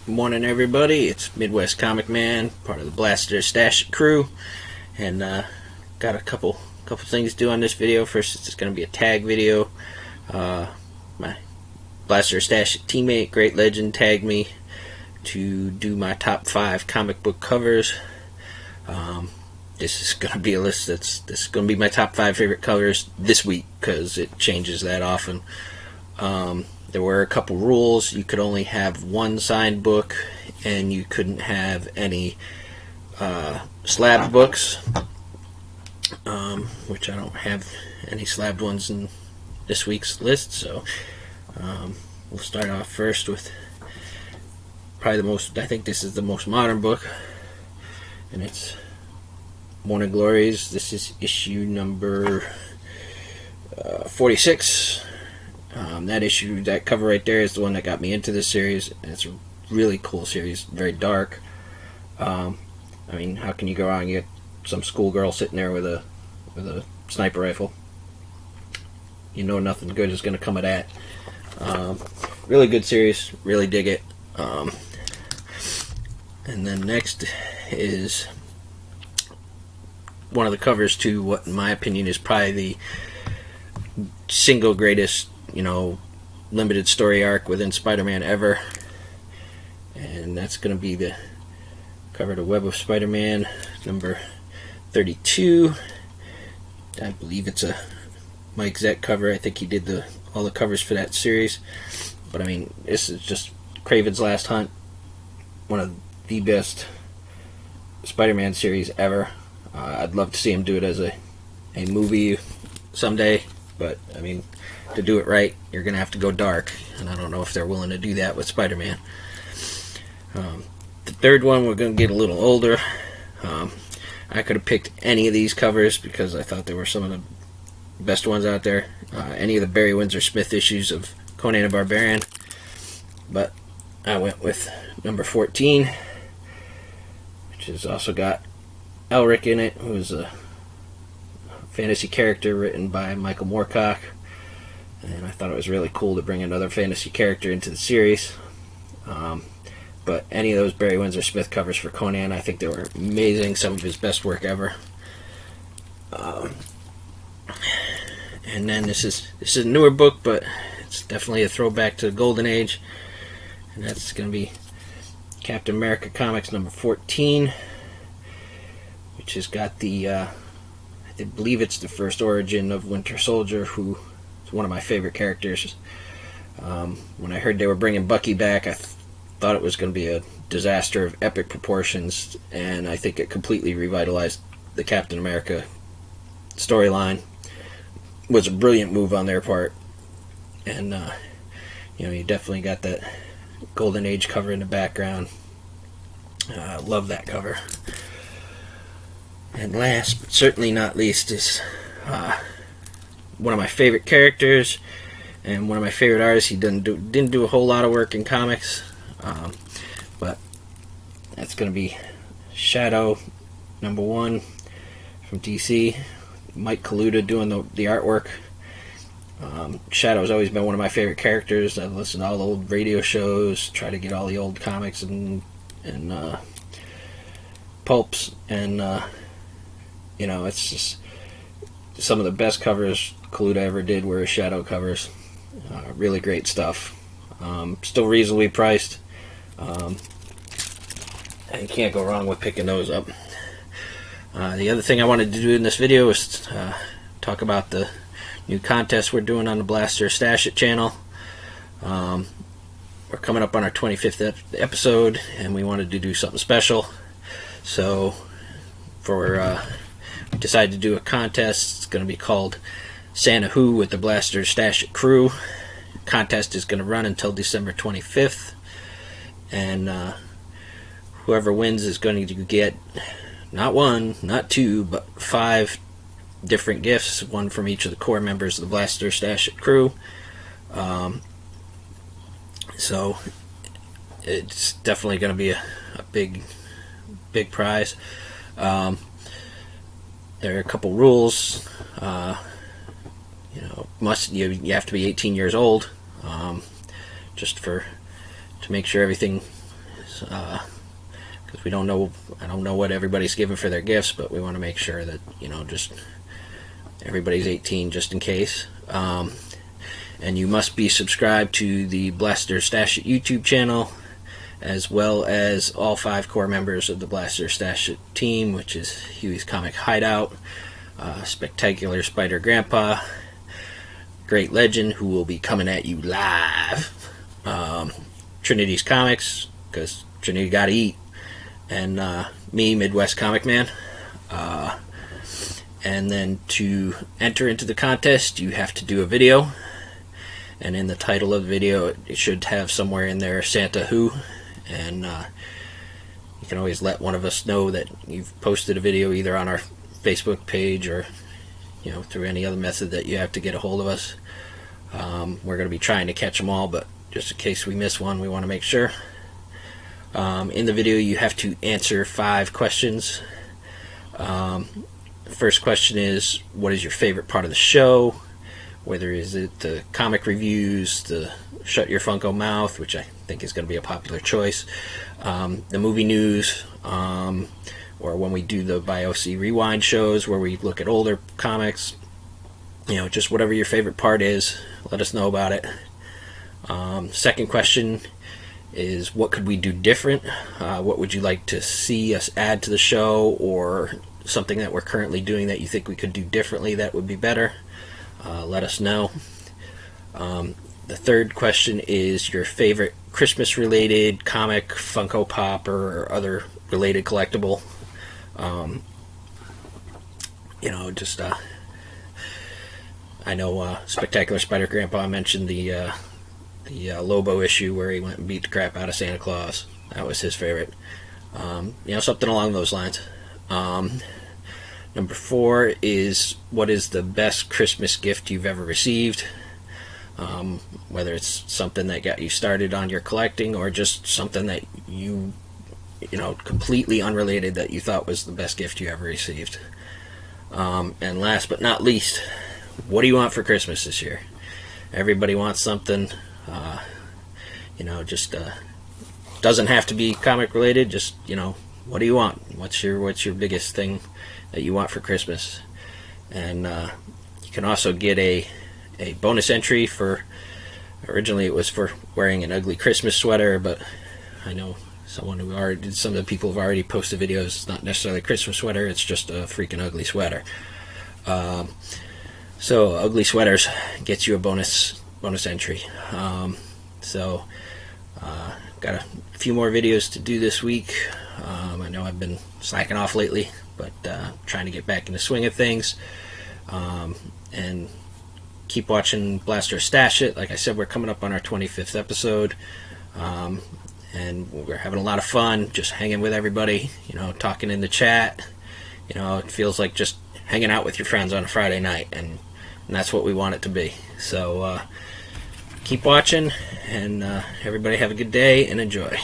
Morning, everybody. It's Midwest Comic Man, part of the Blaster Stash crew, and got a couple things to do on this video. First, it's going to be a tag video. My Blaster Stash teammate, Great Legend, tagged me to do my top 5 comic book covers. This is going to be a list this is going to be my top 5 favorite covers this week because it changes that often. There were a couple rules. You could only have one signed book, and you couldn't have any slabbed books, which I don't have any slabbed ones in this week's list. So we'll start off first with probably I think this is the most modern book, and it's Morning Glories. This is issue number 46. That issue, that cover right there, is the one that got me into this series. And it's a really cool series, very dark. I mean, how can you go out and get some schoolgirl sitting there with a sniper rifle? You know nothing good is going to come of that. Really good series, really dig it. And then next is one of the covers to what, in my opinion, is probably the single greatest, limited story arc within Spider-Man ever, and that's going to be the cover to Web of Spider-Man number 32. I believe it's a Mike Zeck cover. I think he did all the covers for that series. But I mean, this is just Kraven's Last Hunt, one of the best Spider-Man series ever. I'd love to see him do it as a movie someday, but I mean, to do it right, you're going to have to go dark, and I don't know if they're willing to do that with Spider-Man. The third one, we're going to get a little older. I could have picked any of these covers because I thought they were some of the best ones out there. Any of the Barry Windsor Smith issues of Conan the Barbarian, but I went with number 14, which has also got Elric in it, who is a fantasy character written by Michael Moorcock, and I thought it was really cool to bring another fantasy character into the series. But any of those Barry Windsor Smith covers for Conan, I think they were amazing, some of his best work ever. And then this is a newer book, but it's definitely a throwback to the Golden Age, and that's going to be Captain America Comics number 14, which has got the I believe it's the first origin of Winter Soldier, who is one of my favorite characters. When I heard they were bringing Bucky back, I thought it was going to be a disaster of epic proportions, and I think it completely revitalized the Captain America storyline. It was a brilliant move on their part, and you definitely got that Golden Age cover in the background. Love that cover. And last, but certainly not least, is one of my favorite characters and one of my favorite artists. He didn't do a whole lot of work in comics, but that's going to be Shadow number 1 from DC. Mike Kaluta doing the artwork. Shadow's always been one of my favorite characters. I've listened to all the old radio shows, try to get all the old comics and pulps, and it's just some of the best covers Kaluta ever did were his Shadow covers. Really great stuff. Still reasonably priced. And you can't go wrong with picking those up. The other thing I wanted to do in this video is talk about the new contest we're doing on the Blaster Stash It channel. We're coming up on our 25th episode, and we wanted to do something special. So we decided to do a contest. It's going to be called Santa Who with the Blaster Stash It crew. The contest is going to run until December 25th, and whoever wins is going to get not 1, not 2, but 5 different gifts, one from each of the core members of the Blaster Stash It crew. So it's definitely going to be a big prize. There are a couple rules. You have to be 18 years old, just to make sure everything because we don't know. I don't know what everybody's giving for their gifts, but we want to make sure that, you know, just everybody's 18 just in case. And you must be subscribed to the Blaster Stash It YouTube channel, as well as all 5 core members of the Blaster Stash It team, which is Hueys Comic Hideout, Spectacular Spider Grandpa, Great Legend, who will be coming at you live, Trinity's Comics, because Trinity gotta eat, and me, Midwest Comic Man. And then to enter into the contest, you have to do a video, and in the title of the video it should have somewhere in there Santa Who, and you can always let one of us know that you've posted a video either on our Facebook page or, you know, through any other method that you have to get a hold of us. We're going to be trying to catch them all, but just in case we miss one, we want to make sure. In the video you have to answer 5 questions. The first question is, what is your favorite part of the show? Whether is it the comic reviews, the Shut Your Funko Mouth, which I think is going to be a popular choice, the movie news, or when we do the BioC Rewind shows where we look at older comics. You know, just whatever your favorite part is, let us know about it. Second question is, what could we do different? What would you like to see us add to the show, or something that we're currently doing that you think we could do differently that would be better? Let us know. The third question is your favorite Christmas related comic, Funko Pop, or other related collectible. You know, just I know Spectacular Spider Grandpa mentioned the Lobo issue where he went and beat the crap out of Santa Claus. That was his favorite. You know, something along those lines. Number 4 is, what is the best Christmas gift you've ever received? Whether it's something that got you started on your collecting, or just something that you know, completely unrelated that you thought was the best gift you ever received. And last but not least, what do you want for Christmas this year? Everybody wants something. You know, just doesn't have to be comic related. Just, you know, what do you want? What's your biggest thing that you want for Christmas? And you can also get a bonus entry for, originally it was for wearing an ugly Christmas sweater, but I know some of the people have already posted videos. It's not necessarily a Christmas sweater, it's just a freaking ugly sweater. So ugly sweaters gets you a bonus entry. Got a few more videos to do this week. I know I've been slacking off lately, but trying to get back in the swing of things. And keep watching Blaster Stash It. Like I said, we're coming up on our 25th episode. And we're having a lot of fun just hanging with everybody, you know, talking in the chat. You know, it feels like just hanging out with your friends on a Friday night, and that's what we want it to be. So keep watching, and everybody have a good day and enjoy.